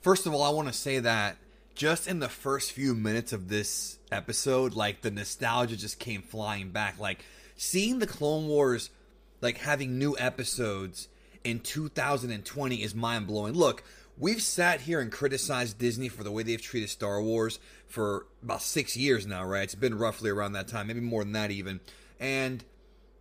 First of all, I want to say that just in the first few minutes of this episode, like, the nostalgia just came flying back. Like, seeing the Clone Wars, like, having new episodes in 2020 is mind-blowing. Look, we've sat here and criticized Disney for the way they've treated Star Wars for about 6 years now, right? It's been roughly around that time, maybe more than that even. And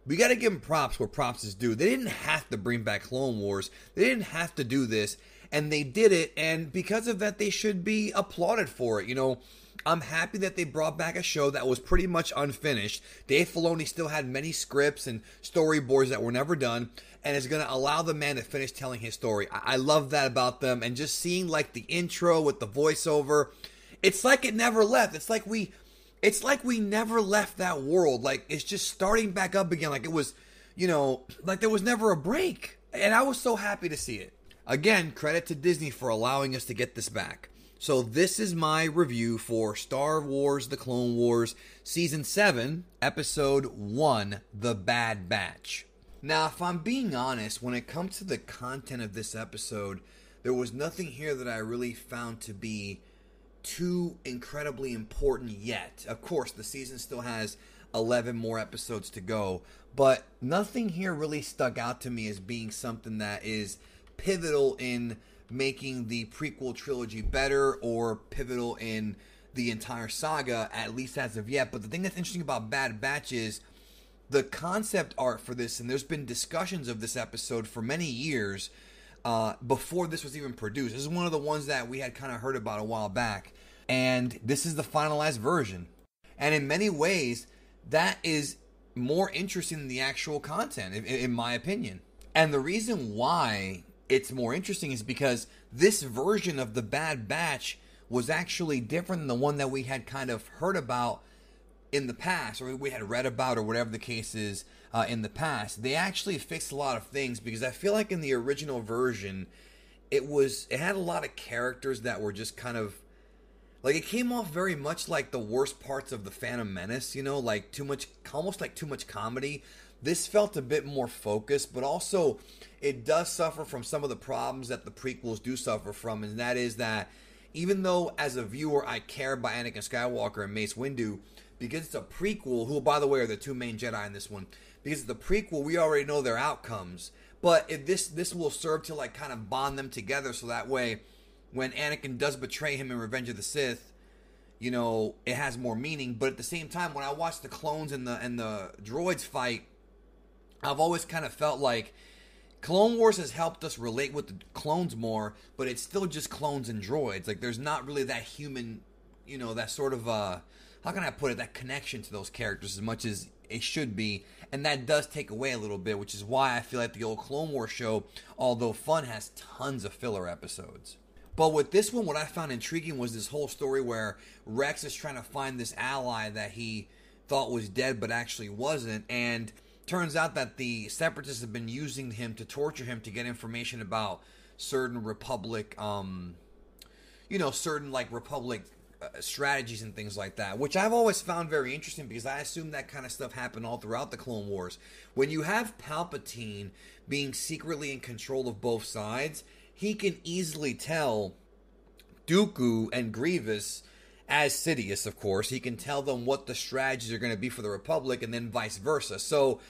we got to give them props where props is due. They didn't have to bring back Clone Wars. They didn't have to do this. And they did it, and because of that, they should be applauded for it. You know, I'm happy that they brought back a show that was pretty much unfinished. Dave Filoni still had many scripts and storyboards that were never done, and is going to allow the man to finish telling his story. I love that about them, and just seeing, like, the intro with the voiceover, it's like it never left. It's like we never left that world. Like, it's just starting back up again, like it was, you know, like there was never a break. And I was so happy to see it. Again, credit to Disney for allowing us to get this back. So this is my review for Star Wars The Clone Wars Season 7, Episode 1, The Bad Batch. Now, if I'm being honest, when it comes to the content of this episode, there was nothing here that I really found to be too incredibly important yet. Of course, the season still has 11 more episodes to go, but nothing here really stuck out to me as being something that is pivotal in making the prequel trilogy better or pivotal in the entire saga, at least as of yet. But the thing that's interesting about Bad Batch is the concept art for this, and there's been discussions of this episode for many years before this was even produced. This is one of the ones that we had kind of heard about a while back, and this is the finalized version. And in many ways, that is more interesting than the actual content, in my opinion. And the reason why it's more interesting is because this version of the Bad Batch was actually different than the one that we had kind of heard about in the past, or we had read about, or whatever the case is in the past. They actually fixed a lot of things, because I feel like in the original version, it had a lot of characters that were just kind of, like, it came off very much like the worst parts of the Phantom Menace, you know, like almost like too much comedy. This felt a bit more focused, but also it does suffer from some of the problems that the prequels do suffer from, and that is that even though as a viewer I care about Anakin Skywalker and Mace Windu, because it's a prequel, who by the way are the two main Jedi in this one, because it's the prequel, we already know their outcomes. But if this will serve to, like, kind of bond them together, so that way when Anakin does betray him in Revenge of the Sith, you know, it has more meaning. But at the same time, when I watch the clones and the droids fight, I've always kind of felt like Clone Wars has helped us relate with the clones more, but it's still just clones and droids. Like, there's not really that human, you know, that sort of, how can I put it, that connection to those characters as much as it should be. And that does take away a little bit, which is why I feel like the old Clone Wars show, although fun, has tons of filler episodes. But with this one, what I found intriguing was this whole story where Rex is trying to find this ally that he thought was dead but actually wasn't, and turns out that the Separatists have been using him to torture him to get information about certain Republic, certain, like, Republic strategies and things like that, which I've always found very interesting, because I assume that kind of stuff happened all throughout the Clone Wars. When you have Palpatine being secretly in control of both sides, he can easily tell Dooku and Grievous, as Sidious, of course, he can tell them what the strategies are going to be for the Republic, and then vice versa. So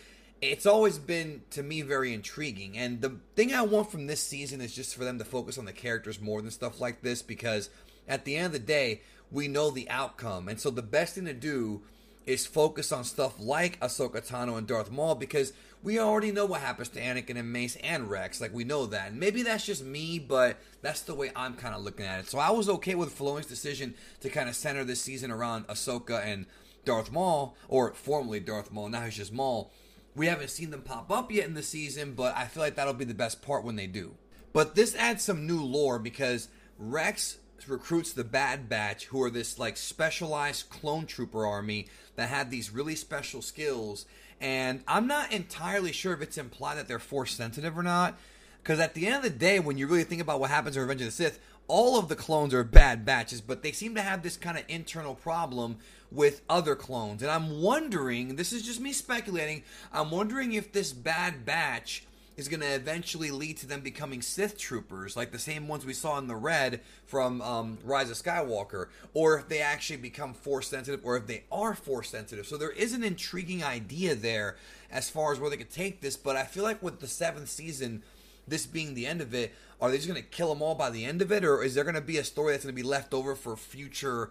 it's always been, to me, very intriguing. And the thing I want from this season is just for them to focus on the characters more than stuff like this, because at the end of the day, we know the outcome. And so the best thing to do is focus on stuff like Ahsoka Tano and Darth Maul, because we already know what happens to Anakin and Mace and Rex. Like, we know that. And maybe that's just me, but that's the way I'm kind of looking at it. So I was okay with Filoni's decision to kind of center this season around Ahsoka and Darth Maul, or formerly Darth Maul, now he's just Maul. We haven't seen them pop up yet in the season, but I feel like that'll be the best part when they do. But this adds some new lore, because Rex recruits the Bad Batch, who are this, like, specialized clone trooper army that have these really special skills. And I'm not entirely sure if it's implied that they're Force sensitive or not, because at the end of the day, when you really think about what happens in Revenge of the Sith, all of the clones are Bad Batches, but they seem to have this kind of internal problem with other clones. And I'm wondering, this is just me speculating, I'm wondering if this Bad Batch is going to eventually lead to them becoming Sith troopers, like the same ones we saw in the Red from Rise of Skywalker, or if they actually become Force sensitive, or if they are Force sensitive. So there is an intriguing idea there as far as where they could take this, but I feel like with the 7th season, this being the end of it, are they just going to kill them all by the end of it, or is there going to be a story that's going to be left over for future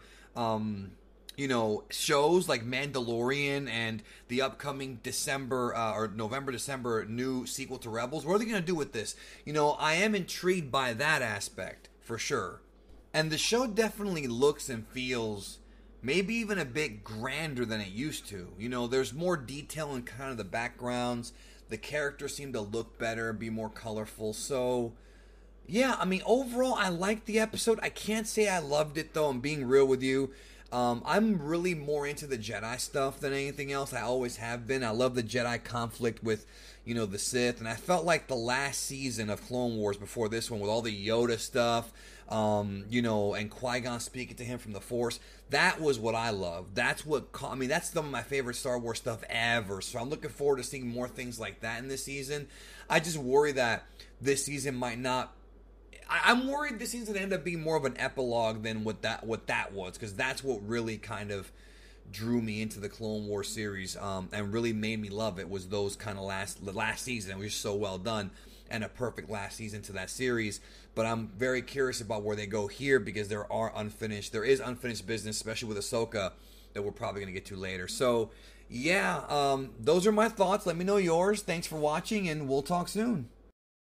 shows like Mandalorian and the upcoming December or November-December new sequel to Rebels? What are they going to do with this? I am intrigued by that aspect, for sure. And the show definitely looks and feels maybe even a bit grander than it used to. There's more detail in kind of the backgrounds. The characters seem to look better, be more colorful. So, yeah, overall, I liked the episode. I can't say I loved it, though. I'm being real with you. I'm really more into the Jedi stuff than anything else. I always have been. I love the Jedi conflict with, the Sith. And I felt like the last season of Clone Wars before this one with all the Yoda stuff, and Qui-Gon speaking to him from the Force, that was what I loved. That's what that's some of my favorite Star Wars stuff ever. So I'm looking forward to seeing more things like that in this season. I just worry that this season might not. I'm worried this season end up being more of an epilogue than what that was, because that's what really kind of drew me into the Clone Wars series, and really made me love it, was those kind of the last season. It was just so well done, and a perfect last season to that series. But I'm very curious about where they go here, because there is unfinished business, especially with Ahsoka, that we're probably going to get to later. So, yeah, those are my thoughts. Let me know yours. Thanks for watching, and we'll talk soon.